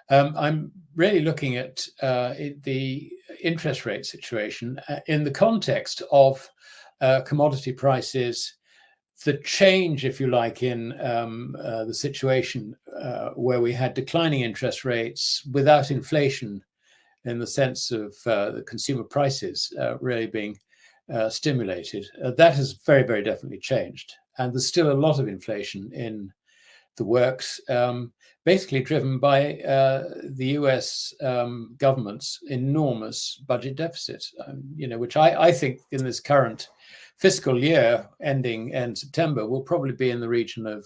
I'm really looking at the interest rate situation in the context of commodity prices, the change, if you like, in the situation where we had declining interest rates without inflation, in the sense of the consumer prices really being stimulated. That has very, very definitely changed. And there's still a lot of inflation in the works, basically driven by the US government's enormous budget deficit, which I think in this current fiscal year ending in September will probably be in the region of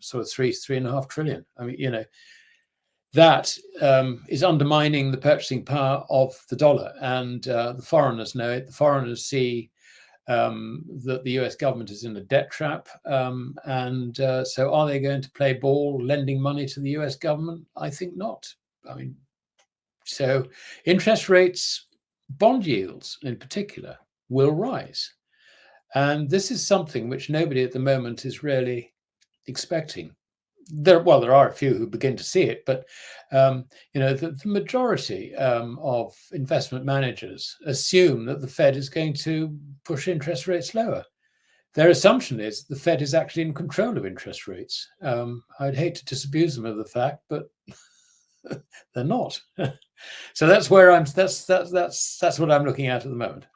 sort of 3.5 trillion. I mean, that is undermining the purchasing power of the dollar, and the foreigners know it. The foreigners see that the US government is in a debt trap, and so are they going to play ball lending money to the US government? I think not. I mean, so interest rates, bond yields in particular, will rise, and this is something which nobody at the moment is really expecting. There are a few who begin to see it, but the majority of investment managers assume that the Fed is going to push interest rates lower. Their assumption is the Fed is actually in control of interest rates. I'd hate to disabuse them of the fact, but they're not. So that's where that's what I'm looking at the moment.